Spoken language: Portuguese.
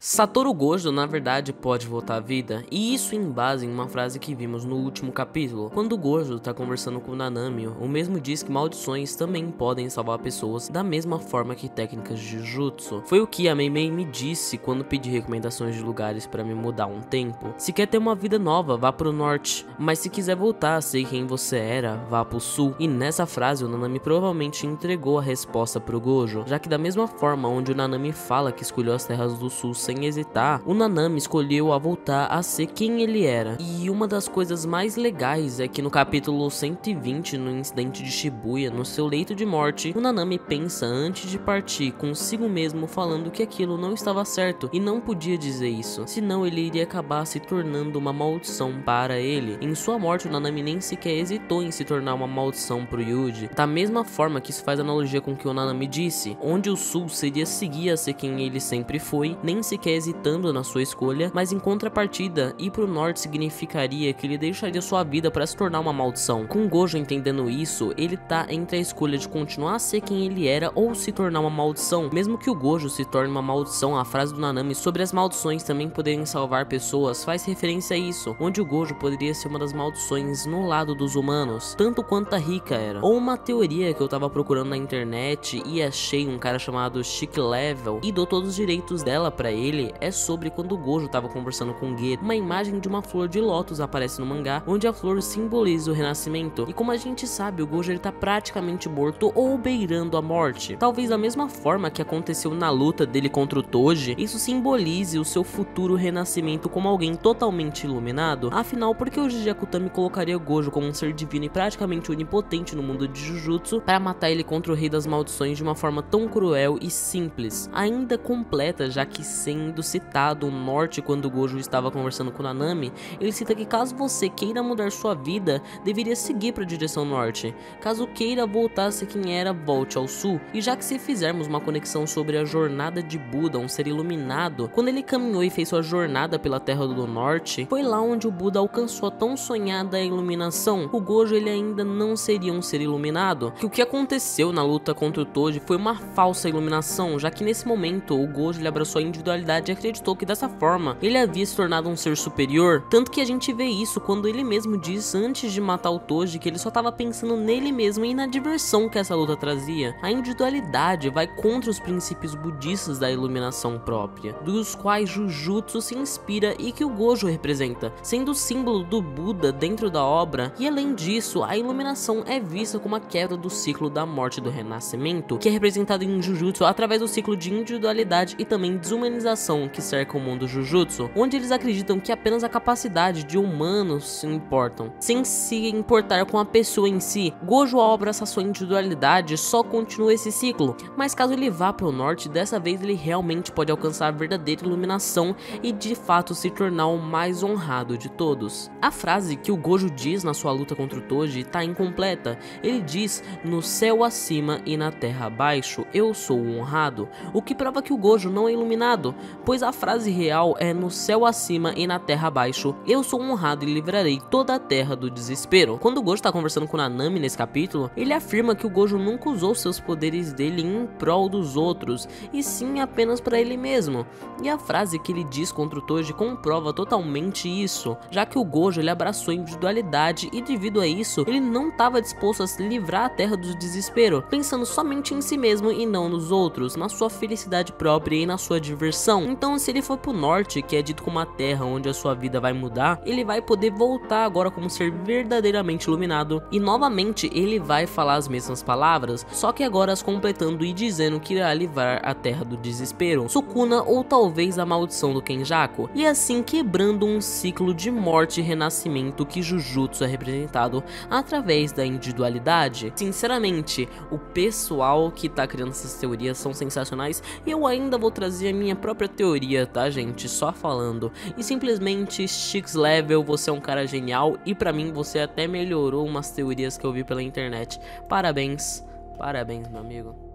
Satoru Gojo na verdade pode voltar à vida, e isso em base em uma frase que vimos no último capítulo. Quando Gojo tá conversando com Nanami, o mesmo diz que maldições também podem salvar pessoas da mesma forma que técnicas de Jujutsu. Foi o que a Meimei me disse quando pedi recomendações de lugares para me mudar um tempo. Se quer ter uma vida nova, vá pro norte, mas se quiser voltar a ser quem você era, vá pro sul. E nessa frase o Nanami provavelmente entregou a resposta pro Gojo, já que da mesma forma onde o Nanami fala que escolheu as terras do sul sem hesitar, o Nanami escolheu a voltar a ser quem ele era. E uma das coisas mais legais é que no capítulo 120, no incidente de Shibuya, no seu leito de morte, o Nanami pensa antes de partir consigo mesmo, falando que aquilo não estava certo e não podia dizer isso, senão ele iria acabar se tornando uma maldição para ele. Em sua morte, o Nanami nem sequer hesitou em se tornar uma maldição pro Yuji, da mesma forma que isso faz analogia com o que o Nanami disse, onde o sul seria seguir a ser quem ele sempre foi, nem sequer hesitando na sua escolha, mas em contrapartida, ir pro norte significaria que ele deixaria sua vida para se tornar uma maldição. Com Gojo entendendo isso, ele tá entre a escolha de continuar a ser quem ele era ou se tornar uma maldição. Mesmo que o Gojo se torne uma maldição, a frase do Nanami sobre as maldições também poderem salvar pessoas faz referência a isso, onde o Gojo poderia ser uma das maldições no lado dos humanos, tanto quanto a Rika era. Ou uma teoria que eu tava procurando na internet e achei um cara chamado Chick Level e dou todos os direitos dela pra ele, é sobre quando o Gojo tava conversando com Geto. Uma imagem de uma flor de lótus aparece no mangá, onde a flor simboliza o renascimento. E como a gente sabe, o Gojo ele tá praticamente morto ou beirando a morte. Talvez da mesma forma que aconteceu na luta dele contra o Toji, isso simbolize o seu futuro renascimento como alguém totalmente iluminado. Afinal, por que o Gege Akutami colocaria Gojo como um ser divino e praticamente onipotente no mundo de Jujutsu para matar ele contra o Rei das Maldições de uma forma tão cruel e simples? Ainda completa, já que sendo citado o norte quando Gojo estava conversando com Nanami, ele cita que caso você queira mudar sua vida, deveria seguir para a direção norte. Caso queira voltar a ser quem era, volte ao sul. E já que se fizermos uma conexão sobre a jornada de Buda, um ser iluminado, quando ele caminhou e fez sua jornada pela terra do norte, foi lá onde o Buda alcançou a tão sonhada iluminação. O Gojo ele ainda não seria um ser iluminado, que o que aconteceu na luta contra o Toji foi uma falsa iluminação, já que nesse momento o Gojo ele abraçou a individualidade e acreditou que dessa forma ele havia se tornado um ser superior, tanto que a gente vê isso quando ele mesmo diz antes de matar o Toji que ele só estava pensando nele mesmo e na diversão que essa luta trazia. A individualidade vai contra os princípios budistas da iluminação própria, dos quais Jujutsu se inspira e que o Gojo representa, sendo o símbolo do Buda dentro da obra. E além disso, a iluminação é vista como a quebra do ciclo da morte e do renascimento, que é representado em Jujutsu através do ciclo de individualidade e também desumanização que cerca o mundo Jujutsu, onde eles acreditam que apenas a capacidade de humanos se importam, sem se importar com a pessoa em si. Gojo, ao abraçar sua individualidade, só continua esse ciclo, mas caso ele vá para o norte, dessa vez ele realmente pode alcançar a verdadeira iluminação e de fato se tornar o mais honrado de todos. A frase que o Gojo diz na sua luta contra o Toji está incompleta. Ele diz: no céu acima e na terra abaixo, eu sou o honrado, o que prova que o Gojo não é iluminado, pois a frase real é: no céu acima e na terra abaixo, eu sou honrado e livrarei toda a terra do desespero. Quando o Gojo está conversando com Nanami nesse capítulo, ele afirma que o Gojo nunca usou seus poderes dele em prol dos outros, e sim apenas para ele mesmo. E a frase que ele diz contra o Toji comprova totalmente isso, já que o Gojo ele abraçou a individualidade e devido a isso, ele não estava disposto a se livrar a terra do desespero, pensando somente em si mesmo e não nos outros, na sua felicidade própria e na sua diversão. Então, se ele for pro norte, que é dito como a terra onde a sua vida vai mudar, ele vai poder voltar agora como ser verdadeiramente iluminado e novamente ele vai falar as mesmas palavras, só que agora as completando e dizendo que irá livrar a terra do desespero, Sukuna ou talvez a maldição do Kenjaku, e assim quebrando um ciclo de morte e renascimento que Jujutsu é representado através da individualidade. Sinceramente, o pessoal que tá criando essas teorias são sensacionais e eu ainda vou trazer a minha própria teoria, tá gente? Só falando. E simplesmente, Chicks Level, você é um cara genial e pra mim você até melhorou umas teorias que eu vi pela internet. Parabéns, parabéns meu amigo.